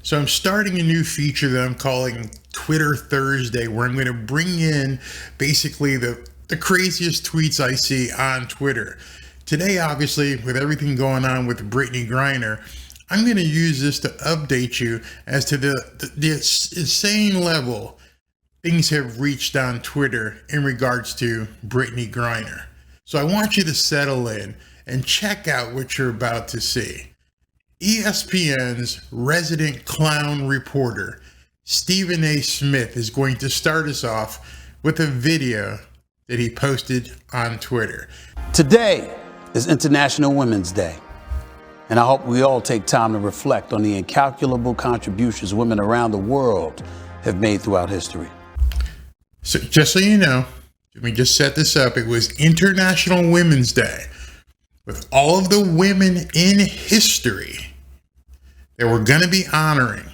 So I'm starting a new feature that I'm calling Twitter Thursday, where I'm going to bring in basically the craziest tweets I see on Twitter. Today, obviously, with everything going on with Brittney Griner, I'm going to use this to update you as to the insane level things have reached on Twitter in regards to Brittney Griner. So I want you to settle in and check out what you're about to see. ESPN's resident clown reporter, Stephen A. Smith, is going to start us off with a video that he posted on Twitter. Today is International Women's Day, and I hope we all take time to reflect on the incalculable contributions women around the world have made throughout history. So just so you know, let me just set this up. It was International Women's Day. With all of the women in history that we're going to be honoring,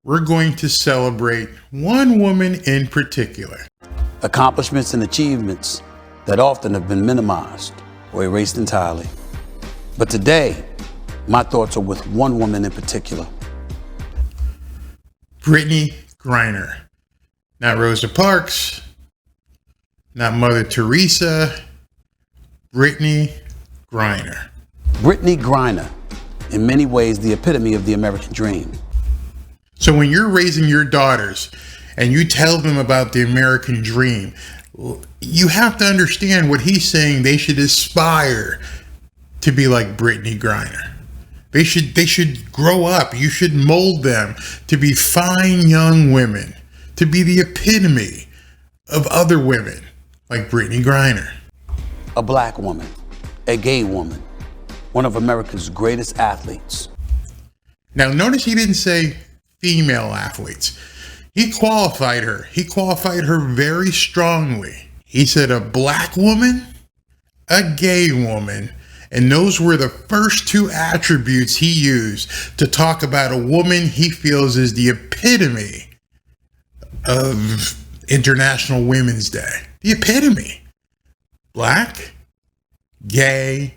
we're going to celebrate one woman in particular. Accomplishments and achievements that often have been minimized or erased entirely. But today, my thoughts are with one woman in particular. Brittney Griner. Not Rosa Parks, not Mother Teresa, Brittney Griner. Brittney Griner, in many ways the epitome of the American dream. So when you're raising your daughters and you tell them about the American dream, you have to understand what he's saying. They should aspire to be like Brittney Griner. They should grow up. You should mold them to be fine young women, to be the epitome of other women like Brittney Griner. A black woman, a gay woman, one of America's greatest athletes. Now notice he didn't say female athletes. He qualified her. He qualified her very strongly. He said a black woman, a gay woman, and those were the first two attributes he used to talk about a woman he feels is the epitome of International Women's Day. The epitome. Black, gay,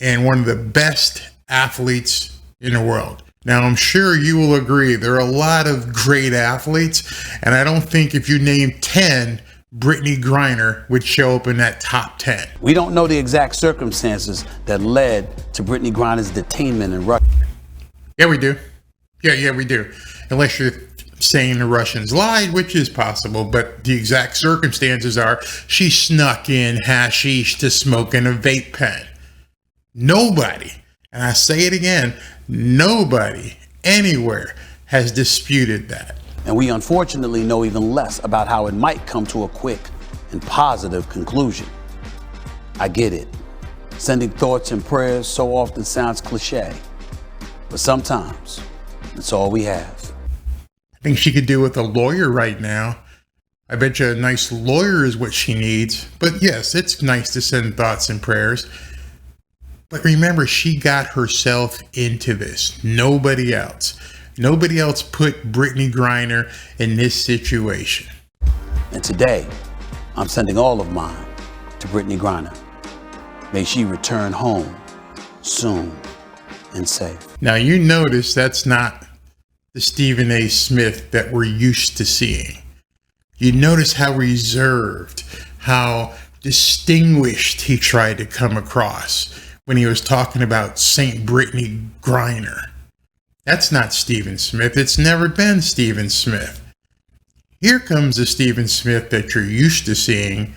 and one of the best athletes in the world. Now, I'm sure you will agree there are a lot of great athletes, and I don't think if you name 10, Brittney Griner would show up in that top 10. We don't know the exact circumstances that led to Brittney Griner's detainment in Russia. Yeah, we do. Yeah, we do. Unless you're saying the Russians lied, which is possible, but the exact circumstances are she snuck in hashish to smoke in a vape pen. Nobody, and I say it again, nobody anywhere has disputed that. And we unfortunately know even less about how it might come to a quick and positive conclusion. I get it. Sending thoughts and prayers so often sounds cliche, but sometimes it's all we have. I think she could do with a lawyer right now. I bet you a nice lawyer is what she needs. But yes, it's nice to send thoughts and prayers. But remember, she got herself into this. Nobody else. Nobody else put Brittney Griner in this situation. And today, I'm sending all of mine to Brittney Griner. May she return home soon and safe. Now, you notice that's not the Stephen A. Smith that we're used to seeing. You notice how reserved, how distinguished he tried to come across when he was talking about St. Brittney Griner. That's not Stephen Smith. It's never been Stephen Smith. Here comes the Stephen Smith that you're used to seeing,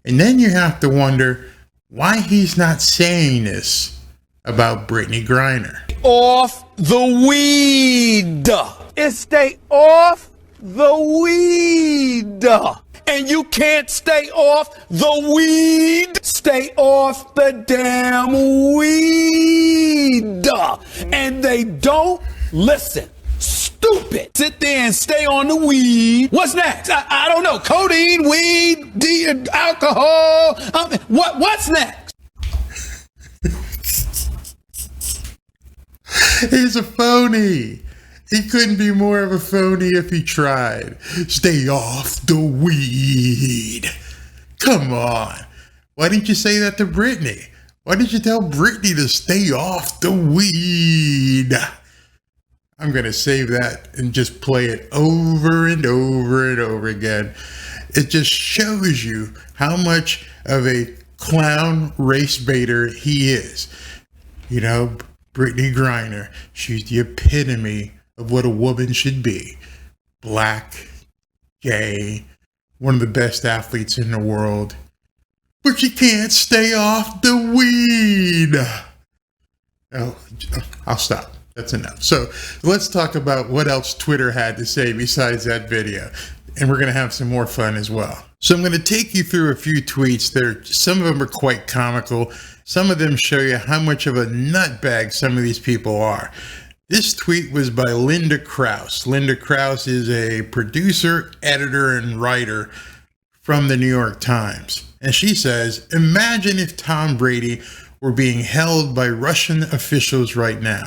and then you have to wonder why he's not saying this about Brittney Griner. Off the weed. It's stay off the weed. And you can't stay off the weed. Stay off the damn weed. And they don't listen. Stupid. Sit there and stay on the weed. What's next? I don't know. Codeine, weed, alcohol. What's next? He's a phony. He couldn't be more of a phony if he tried. Stay off the weed. Come on. Why didn't you say that to Brittney? Why did you tell Brittney to stay off the weed? I'm going to save that and just play it over and over and over again. It just shows you how much of a clown race baiter he is. You know, Brittney Griner, she's the epitome of what a woman should be. Black, gay, one of the best athletes in the world. But she can't stay off the weed. Oh, I'll stop. That's enough. So let's talk about what else Twitter had to say besides that video. And we're going to have some more fun as well. So I'm going to take you through a few tweets. Some of them are quite comical. Some of them show you how much of a nutbag some of these people are. This tweet was by Linda Krauss. Linda Krauss is a producer, editor, and writer from the New York Times. And she says, imagine if Tom Brady were being held by Russian officials right now.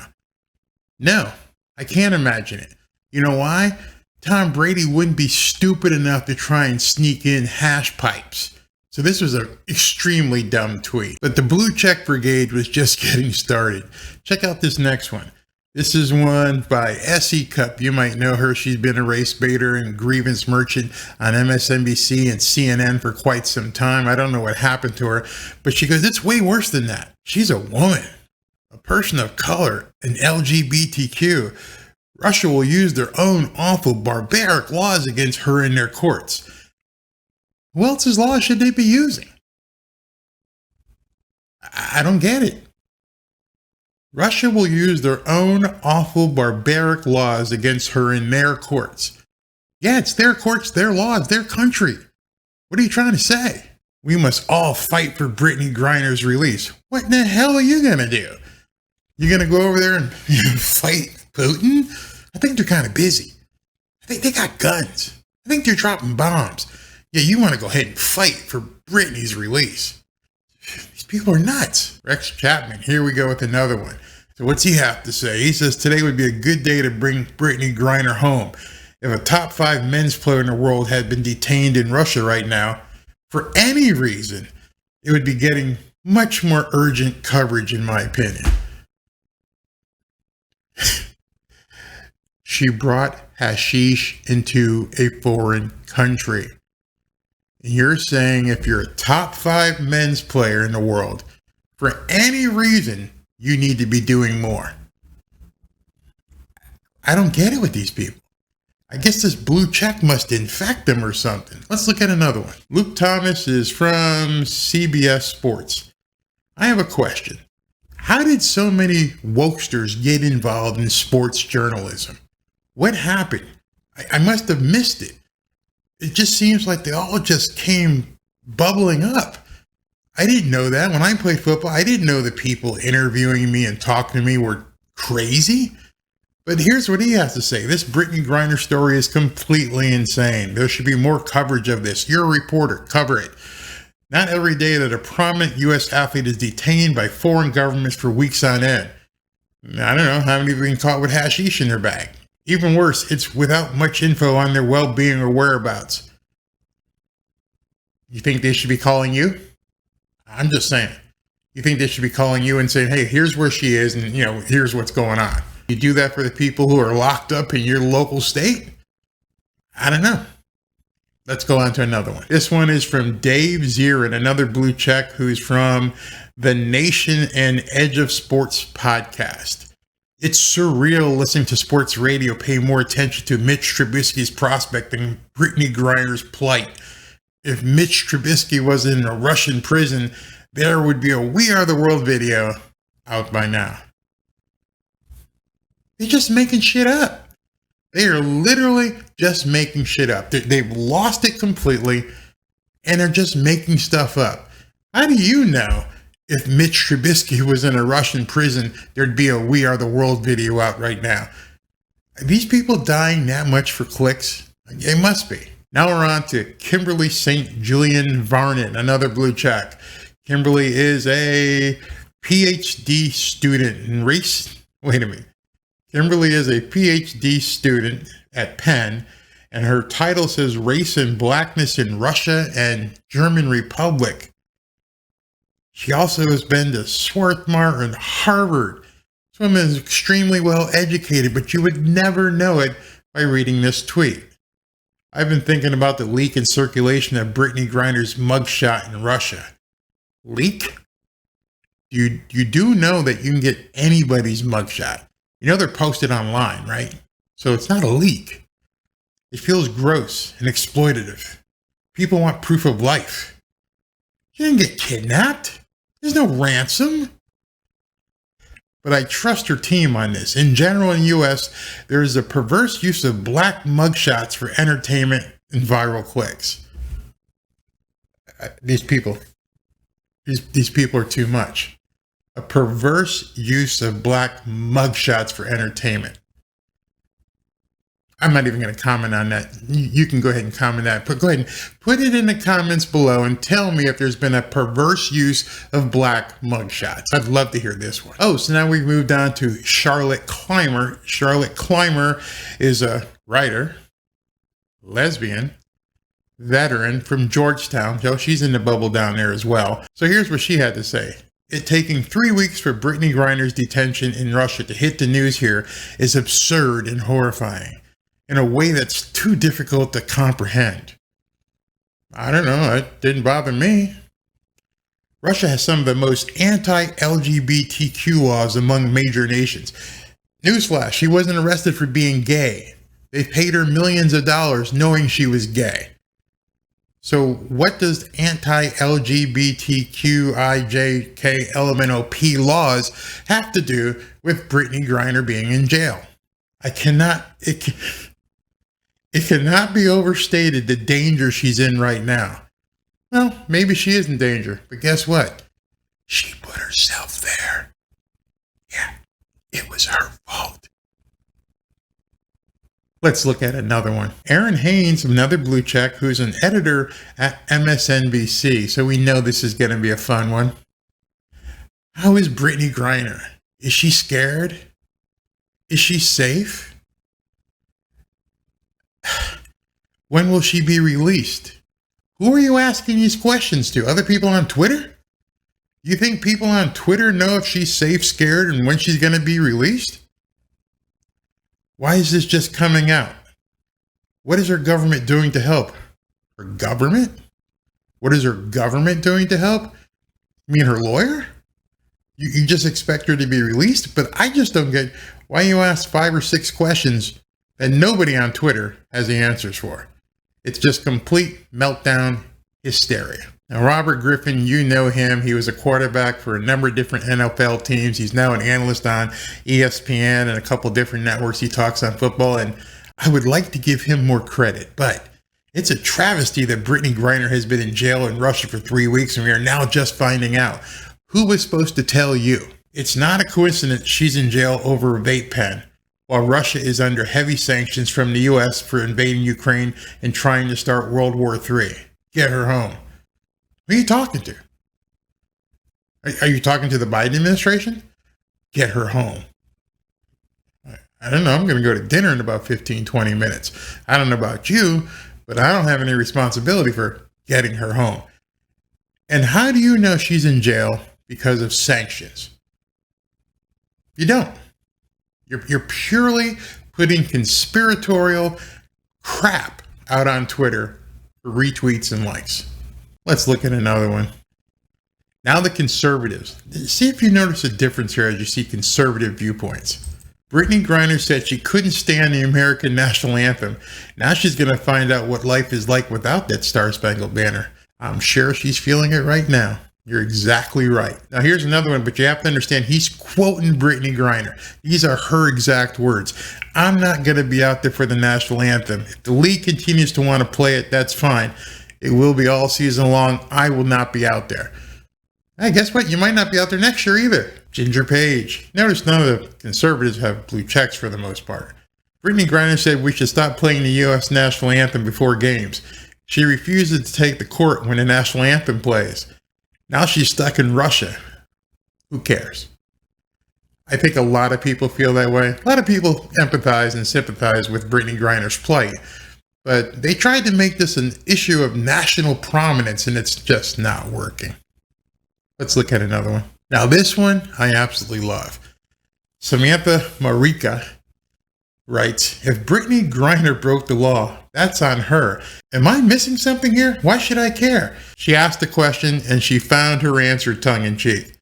No, I can't imagine it. You know why? Tom Brady wouldn't be stupid enough to try and sneak in hash pipes. So this was an extremely dumb tweet. But the Blue Check Brigade was just getting started. Check out this next one. This is one by Essie. You might know her. She's been a race baiter and grievance merchant on MSNBC and CNN for quite some time. I don't know what happened to her, but she goes, it's way worse than that. She's a woman, a person of color, an LGBTQ. Russia will use their own awful, barbaric laws against her in their courts. Who else's laws should they be using? I don't get it. Russia will use their own awful, barbaric laws against her in their courts. Yeah, it's their courts, their laws, their country. What are you trying to say? We must all fight for Brittney Griner's release. What in the hell are you going to do? You going to go over there and fight Putin? I think they're kind of busy. I think they got guns. I think they're dropping bombs. Yeah, you want to go ahead and fight for Brittney's release. These people are nuts. Rex Chapman, here we go with another one. So what's he have to say? He says today would be a good day to bring Brittney Griner home. If a top 5 men's player in the world had been detained in Russia right now, for any reason, it would be getting much more urgent coverage, in my opinion. She brought hashish into a foreign country. And you're saying if you're a top 5 men's player in the world, for any reason, you need to be doing more. I don't get it with these people. I guess this blue check must infect them or something. Let's look at another one. Luke Thomas is from CBS Sports. I have a question. How did so many wokesters get involved in sports journalism? What happened? I must have missed it. It just seems like they all just came bubbling up. I didn't know that. When I played football, I didn't know the people interviewing me and talking to me were crazy. But here's what he has to say. This Brittney Griner story is completely insane. There should be more coverage of this. You're a reporter. Cover it. Not every day that a prominent U.S. athlete is detained by foreign governments for weeks on end. I don't know. Haven't even been caught with hashish in their bag. Even worse, it's without much info on their well-being or whereabouts. You think they should be calling you? I'm just saying. You think they should be calling you and saying, hey, here's where she is and, here's what's going on. You do that for the people who are locked up in your local state? I don't know. Let's go on to another one. This one is from Dave Zirin, another blue check who's from the Nation and Edge of Sports podcast. It's surreal listening to sports radio pay more attention to Mitch Trubisky's prospect than Brittney Griner's plight. If Mitch Trubisky was in a Russian prison, there would be a We Are the World video out by now. They're just making shit up. They are literally just making shit up. They've lost it completely, and they're just making stuff up. How do you know if Mitch Trubisky was in a Russian prison, there'd be a We Are the World video out right now? Are these people dying that much for clicks? It must be. Now we're on to Kimberly St Julian Varnet, another blue check. Kimberly is a PhD student in race. Wait a minute. Kimberly is a PhD student at Penn, and her title says Race and Blackness in Russia and German Republic. She also has been to Swarthmore and Harvard. This woman is extremely well educated, but you would never know it by reading this tweet. I've been thinking about the leak in circulation of Brittney Griner's mugshot in Russia. Leak? You do know that you can get anybody's mugshot. You know they're posted online, right? So it's not a leak. It feels gross and exploitative. People want proof of life. You didn't get kidnapped. There's no ransom. But I trust her team on this. In general, in the U.S., there is a perverse use of black mugshots for entertainment and viral clicks. These people are too much. A perverse use of black mugshots for entertainment. I'm not even going to comment on that. You can go ahead and comment that. But go ahead and put it in the comments below and tell me if there's been a perverse use of black mugshots. I'd love to hear this one. Oh, so now we've moved on to Charlotte Clymer. Charlotte Clymer is a writer, lesbian, veteran from Georgetown. So she's in the bubble down there as well. So here's what she had to say. It taking 3 weeks for Brittney Griner's detention in Russia to hit the news here is absurd and horrifying in a way that's too difficult to comprehend. I don't know, it didn't bother me. Russia has some of the most anti-LGBTQ laws among major nations. Newsflash, she wasn't arrested for being gay. They paid her millions of dollars knowing she was gay. So what does anti-LGBTQIJKLMNOP laws have to do with Brittney Griner being in jail? It cannot be overstated the danger she's in right now. Well, maybe she is in danger, but guess what? She put herself there. Yeah, it was her fault. Let's look at another one. Aaron Haynes, another blue check, who's an editor at MSNBC. So we know this is going to be a fun one. How is Brittney Griner? Is she scared? Is she safe? When will she be released? Who are you asking these questions to? Other people on Twitter? You think people on Twitter know if she's safe, scared, and when she's going to be released? Why is this just coming out? What is her government doing to help? Her government? What is her government doing to help? You mean her lawyer? You just expect her to be released? But I just don't get why you ask 5 or 6 questions that nobody on Twitter has the answers for. It's just complete meltdown hysteria. Now, Robert Griffin, you know him. He was a quarterback for a number of different NFL teams. He's now an analyst on ESPN and a couple different networks. He talks on football, and I would like to give him more credit, but it's a travesty that Brittney Griner has been in jail in Russia for 3 weeks, and we are now just finding out. Who was supposed to tell you? It's not a coincidence she's in jail over a vape pen, while Russia is under heavy sanctions from the U.S. for invading Ukraine and trying to start World War III. Get her home. Who are you talking to? Are you talking to the Biden administration? Get her home. I don't know. I'm going to go to dinner in about 15, 20 minutes. I don't know about you, but I don't have any responsibility for getting her home. And how do you know she's in jail because of sanctions? You don't. You're purely putting conspiratorial crap out on Twitter for retweets and likes. Let's look at another one. Now the conservatives. See if you notice a difference here as you see conservative viewpoints. Brittney Griner said she couldn't stand the American national anthem. Now she's going to find out what life is like without that Star-Spangled Banner. I'm sure she's feeling it right now. You're exactly right. Now here's another one, but you have to understand he's quoting Brittney Griner. These are her exact words. I'm not going to be out there for the national anthem. If the league continues to want to play it, that's fine. It will be all season long. I will not be out there. Hey, guess what? You might not be out there next year either. Ginger Page. Notice none of the conservatives have blue checks for the most part. Brittney Griner said we should stop playing the U.S. national anthem before games. She refuses to take the court when the national anthem plays. Now she's stuck in Russia. Who cares? I think a lot of people feel that way. A lot of people empathize and sympathize with Brittney Griner's plight. But they tried to make this an issue of national prominence, and it's just not working. Let's look at another one. Now this one I absolutely love. Samantha Marika writes, if Brittney Griner broke the law, that's on her. Am I missing something here? Why should I care? She asked the question and she found her answer tongue-in-cheek.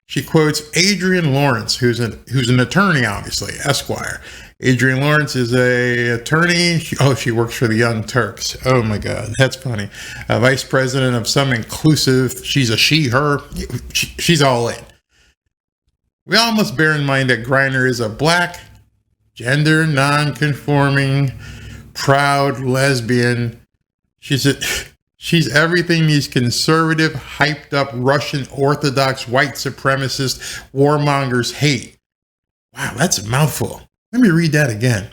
She quotes Adrian Lawrence, who's an attorney, obviously, Esquire. Adrian Lawrence is a attorney. She works for the Young Turks. Oh my God, that's funny. A vice president of some inclusive, she's a she, her, she's all in. We all must bear in mind that Griner is a black, gender non-conforming, proud lesbian. She's everything these conservative, hyped up Russian Orthodox white supremacist warmongers hate. Wow, that's a mouthful. Let me read that again.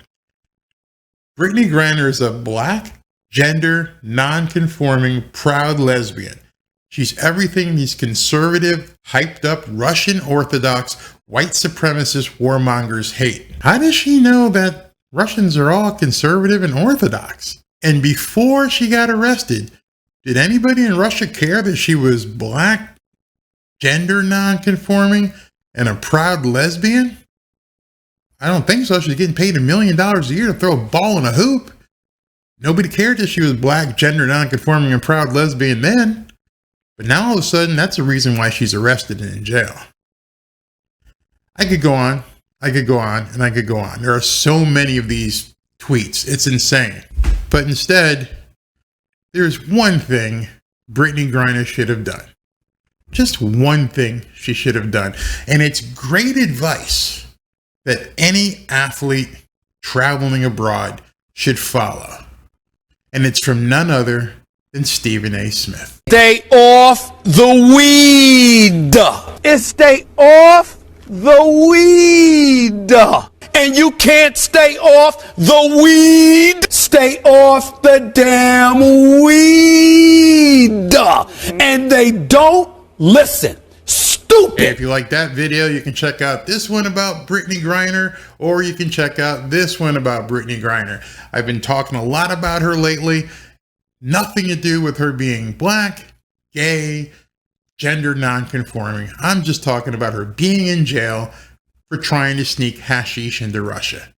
Brittney Griner is a black, gender non-conforming, proud lesbian. She's everything these conservative, hyped up Russian Orthodox white supremacist warmongers hate. How does she know that Russians are all conservative and Orthodox? And before she got arrested, did anybody in Russia care that she was black, gender non-conforming, and a proud lesbian? I don't think so. She's getting paid $1 million a year to throw a ball in a hoop. Nobody cared that she was black, gender non-conforming, and proud lesbian then. But now all of a sudden, that's the reason why she's arrested and in jail. I could go on, and I could go on. There are so many of these tweets. It's insane. But instead, there's one thing Brittney Griner should have done. Just one thing she should have done. And it's great advice that any athlete traveling abroad should follow. And it's from none other than Stephen A. Smith. Stay off the weed. It's stay off the weed. And you can't stay off the weed. Stay off the damn weed. And they don't listen. Stupid. Hey, if you like that video, you can check out this one about Brittney Griner, or you can check out this one about Brittney Griner. I've been talking a lot about her lately. Nothing to do with her being black, gay, gender non-conforming. I'm just talking about her being in jail for trying to sneak hashish into Russia.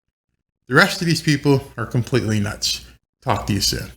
The rest of these people are completely nuts. Talk to you soon.